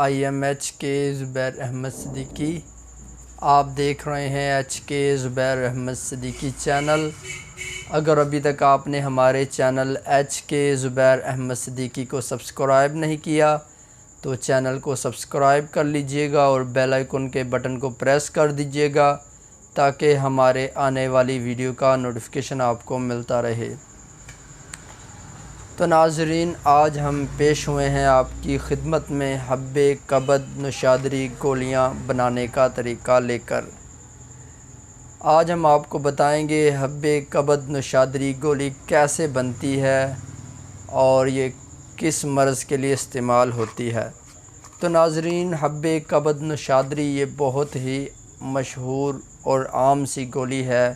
IMH کے زبیر احمد صدیقی۔ آپ دیکھ رہے ہیں HK زبیر احمد صدیقی چینل۔ اگر ابھی تک آپ نے ہمارے چینل HK زبیر احمد صدیقی کو سبسکرائب نہیں کیا تو چینل کو سبسکرائب کر لیجئے گا اور بیل آئیکن کے بٹن کو پریس کر دیجئے گا تاکہ ہمارے آنے والی ویڈیو کا نوٹیفیکیشن آپ کو ملتا رہے۔ تو ناظرین، آج ہم پیش ہوئے ہیں آپ کی خدمت میں حب کبد نوشادری گولیاں بنانے کا طریقہ لے کر۔ آج ہم آپ کو بتائیں گے حب کبد نوشادری گولی کیسے بنتی ہے اور یہ کس مرض کے لیے استعمال ہوتی ہے۔ تو ناظرین، حب کبد نوشادری یہ بہت ہی مشہور اور عام سی گولی ہے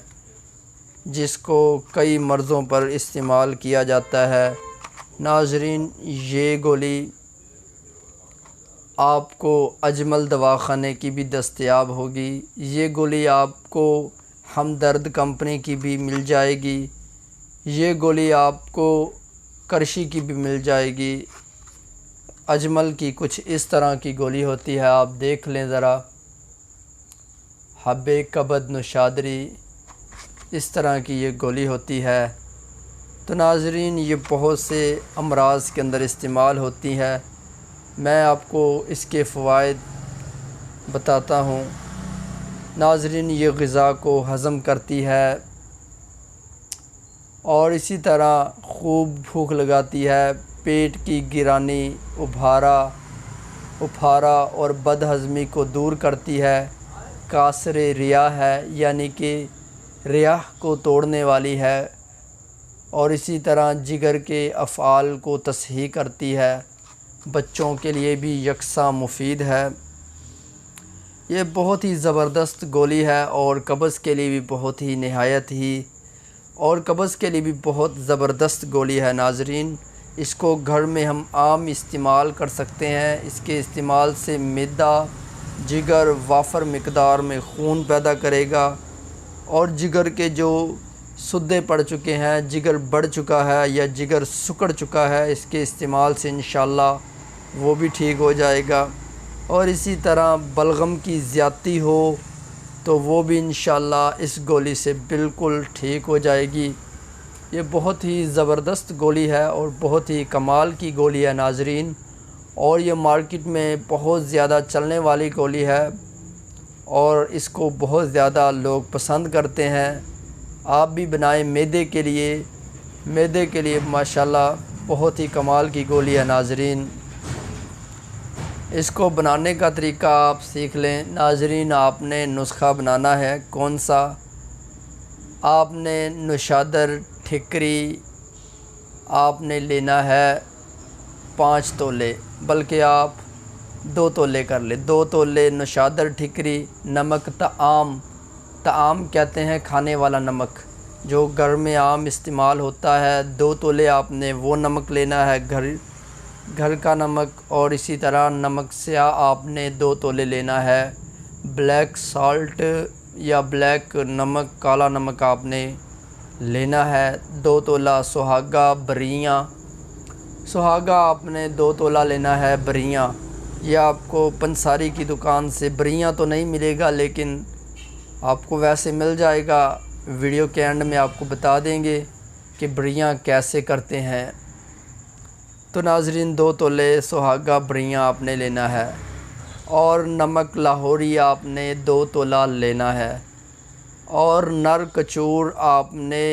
جس کو کئی مرضوں پر استعمال کیا جاتا ہے۔ ناظرین، یہ گولی آپ کو اجمل دواخانے کی بھی دستیاب ہوگی۔ یہ گولی آپ کو ہمدرد کمپنی کی بھی مل جائے گی۔ یہ گولی آپ کو کرشی کی بھی مل جائے گی۔ اجمل کی کچھ اس طرح کی گولی ہوتی ہے، آپ دیکھ لیں ذرا۔ حب کبد نوشادری اس طرح کی یہ گولی ہوتی ہے۔ تو ناظرین، یہ بہت سے امراض کے اندر استعمال ہوتی ہے۔ میں آپ کو اس کے فوائد بتاتا ہوں۔ ناظرین، یہ غذا کو ہضم کرتی ہے اور اسی طرح خوب بھوک لگاتی ہے، پیٹ کی گرانی، ابھارا اور بد ہضمی کو دور کرتی ہے، کاسر ریاح ہے یعنی کہ ریاح کو توڑنے والی ہے، اور اسی طرح جگر کے افعال کو تصحیح کرتی ہے، بچوں کے لیے بھی یکساں مفید ہے۔ یہ بہت ہی زبردست گولی ہے اور قبض کے لیے بھی بہت ہی نہایت ہی اور قبض کے لیے بھی بہت زبردست گولی ہے۔ ناظرین، اس کو گھر میں ہم عام استعمال کر سکتے ہیں۔ اس کے استعمال سے معدہ، جگر وافر مقدار میں خون پیدا کرے گا اور جگر کے جو سدے پڑ چکے ہیں، جگر بڑھ چکا ہے یا جگر سکڑ چکا ہے، اس کے استعمال سے انشاءاللہ وہ بھی ٹھیک ہو جائے گا، اور اسی طرح بلغم کی زیادتی ہو تو وہ بھی انشاءاللہ اس گولی سے بالکل ٹھیک ہو جائے گی۔ یہ بہت ہی زبردست گولی ہے اور بہت ہی کمال کی گولی ہے ناظرین، اور یہ مارکیٹ میں بہت زیادہ چلنے والی گولی ہے اور اس کو بہت زیادہ لوگ پسند کرتے ہیں۔ آپ بھی بنائیں معدے کے لیے ماشاءاللہ بہت ہی کمال کی گولی ہے ناظرین۔ اس کو بنانے کا طریقہ آپ سیکھ لیں۔ ناظرین، آپ نے نسخہ بنانا ہے کون سا؟ آپ نے نوشادر ٹھکری آپ نے لینا ہے 5 تولے، بلکہ آپ 2 تولے کر لیں۔ 2 تولے نوشادر ٹھکری، نمک طعام کہتے ہیں کھانے والا نمک جو گھر میں عام استعمال ہوتا ہے۔ 2 تولے آپ نے وہ نمک لینا ہے، گھر کا نمک، اور اسی طرح نمک سیاہ آپ نے 2 تولے لینا ہے۔ بلیک سالٹ یا بلیک نمک، کالا نمک آپ نے لینا ہے۔ 2 تولہ سہاگا بریاں آپ نے 2 تولہ لینا ہے۔ بریاں یہ آپ کو پنساری کی دکان سے بریاں تو نہیں ملے گا، لیکن آپ کو ویسے مل جائے گا۔ ویڈیو کے اینڈ میں آپ کو بتا دیں گے کہ بریاں کیسے کرتے ہیں۔ تو ناظرین، 2 تولے سہاگا بریاں آپ نے لینا ہے، اور نمک لاہوری آپ نے 2 تولہ لینا ہے، اور نر کچور آپ نے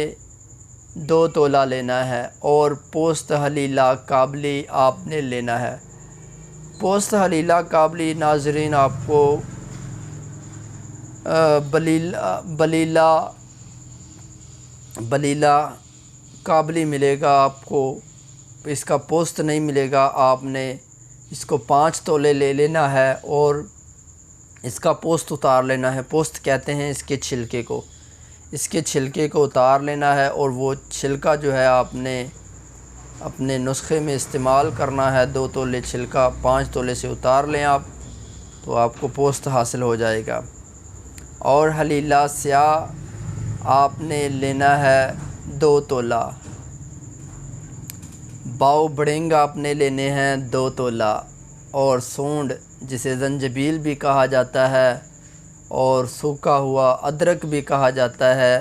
2 تولہ لینا ہے، اور پوست حلیلہ کابلی آپ نے لینا ہے۔ پوست حلیلہ کابلی ناظرین آپ کو بلیلہ کابلی ملے گا، آپ کو اس کا پوست نہیں ملے گا۔ آپ نے اس کو 5 تولے لے لینا ہے اور اس کا پوست اتار لینا ہے۔ پوست کہتے ہیں اس کے چھلکے کو، اس کے چھلکے کو اتار لینا ہے، اور وہ چھلکا جو ہے آپ نے اپنے نسخے میں استعمال کرنا ہے۔ 2 تولے چھلکا 5 تولے سے اتار لیں آپ، تو آپ کو پوست حاصل ہو جائے گا۔ اور حلیلہ سیاہ آپ نے لینا ہے 2 تولہ، باؤ بڑنگ آپ نے لینے ہیں 2 تولہ، اور سونڈ جسے زنجبیل بھی کہا جاتا ہے اور سوکھا ہوا ادرک بھی کہا جاتا ہے،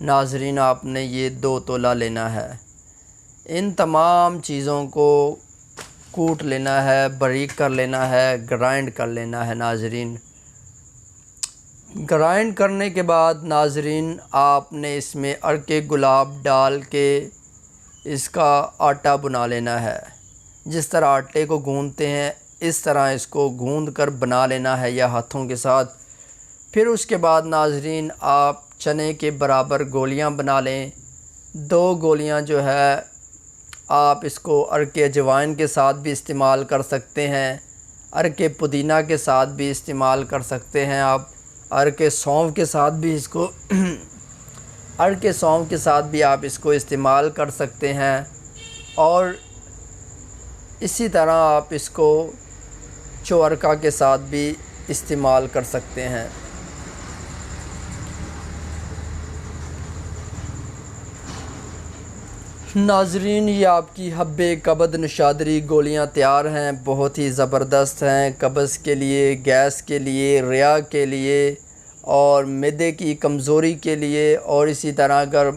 ناظرین آپ نے یہ 2 تولہ لینا ہے۔ ان تمام چیزوں کو کوٹ لینا ہے، باریک کر لینا ہے، گرائنڈ کر لینا ہے ناظرین۔ گرائنڈ کرنے کے بعد ناظرین آپ نے اس میں عرق گلاب ڈال کے اس کا آٹا بنا لینا ہے۔ جس طرح آٹے کو گوندتے ہیں اس طرح اس کو گوند کر بنا لینا ہے یا ہاتھوں کے ساتھ۔ پھر اس کے بعد ناظرین آپ چنے کے برابر گولیاں بنا لیں۔ 2 گولیاں جو ہے آپ اس کو عرق اجوائن کے ساتھ بھی استعمال کر سکتے ہیں، عرق پودینہ کے ساتھ بھی استعمال کر سکتے ہیں آپ، عرق سونف کے ساتھ بھی اس کو عرق سونف کے ساتھ بھی آپ اس کو استعمال کر سکتے ہیں، اور اسی طرح آپ اس کو چوارکا کے ساتھ بھی استعمال کر سکتے ہیں۔ ناظرین یہ آپ کی حب کبد نشادری گولیاں تیار ہیں، بہت ہی زبردست ہیں، قبض کے لیے، گیس کے لیے، ریا کے لیے اور معدے کی کمزوری کے لیے، اور اسی طرح اگر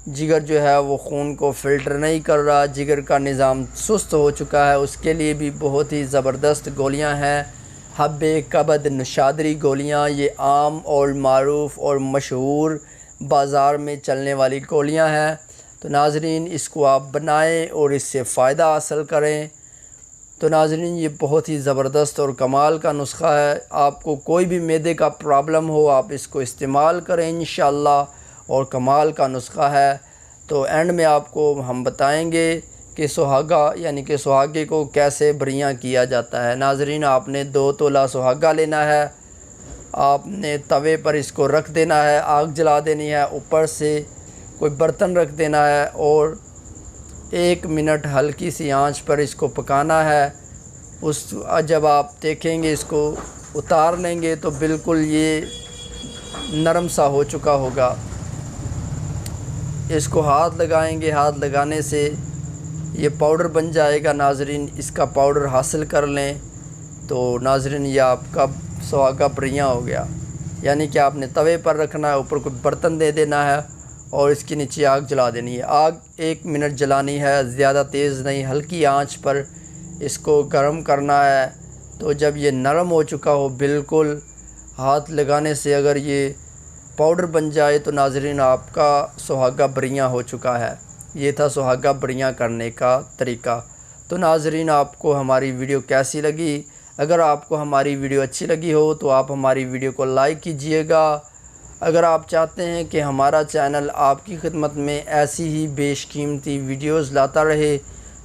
جگر جو ہے وہ خون کو فلٹر نہیں کر رہا، جگر کا نظام سست ہو چکا ہے، اس کے لیے بھی بہت ہی زبردست گولیاں ہیں۔ حب کبد نشادری گولیاں یہ عام اور معروف اور مشہور بازار میں چلنے والی گولیاں ہیں، تو ناظرین اس کو آپ بنائیں اور اس سے فائدہ حاصل کریں۔ تو ناظرین یہ بہت ہی زبردست اور کمال کا نسخہ ہے، آپ کو کوئی بھی معدے کا پرابلم ہو آپ اس کو استعمال کریں انشاءاللہ، اور کمال کا نسخہ ہے۔ تو اینڈ میں آپ کو ہم بتائیں گے کہ سہاگا یعنی کہ سہاگے کو کیسے بریاں کیا جاتا ہے۔ ناظرین آپ نے 2 تولہ سہاگا لینا ہے، آپ نے توے پر اس کو رکھ دینا ہے، آگ جلا دینی ہے، اوپر سے کوئی برتن رکھ دینا ہے اور 1 منٹ ہلکی سی آنچ پر اس کو پکانا ہے۔ جب آپ دیکھیں گے اس کو اتار لیں گے تو بالکل یہ نرم سا ہو چکا ہوگا۔ اس کو ہاتھ لگائیں گے، ہاتھ لگانے سے یہ پاؤڈر بن جائے گا۔ ناظرین اس کا پاؤڈر حاصل کر لیں تو ناظرین یہ آپ کا سہاگا بریاں ہو گیا، یعنی کہ آپ نے توے پر رکھنا ہے، اوپر کوئی برتن دے دینا ہے اور اس کے نیچے آگ جلا دینی ہے۔ آگ 1 منٹ جلانی ہے، زیادہ تیز نہیں، ہلکی آنچ پر اس کو گرم کرنا ہے۔ تو جب یہ نرم ہو چکا ہو بالکل، ہاتھ لگانے سے اگر یہ پاؤڈر بن جائے تو ناظرین آپ کا سہاگا بریاں ہو چکا ہے۔ یہ تھا سہاگا بریاں کرنے کا طریقہ۔ تو ناظرین آپ کو ہماری ویڈیو کیسی لگی؟ اگر آپ کو ہماری ویڈیو اچھی لگی ہو تو آپ ہماری ویڈیو کو لائک کیجئے گا۔ اگر آپ چاہتے ہیں کہ ہمارا چینل آپ کی خدمت میں ایسی ہی بیش قیمتی ویڈیوز لاتا رہے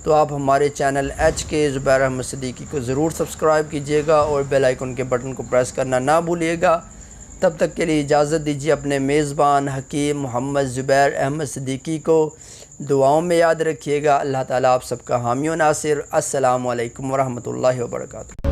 تو آپ ہمارے چینل HK زبیر احمد صدیقی کو ضرور سبسکرائب کیجئے گا اور بیل آئیکن کے بٹن کو پریس کرنا نہ بھولیے گا۔ تب تک کے لیے اجازت دیجیے اپنے میزبان حکیم محمد زبیر احمد صدیقی کو دعاؤں میں یاد رکھیے گا۔ اللہ تعالیٰ آپ سب کا حامی و ناصر۔ السلام علیکم ورحمۃ اللہ وبرکاتہ۔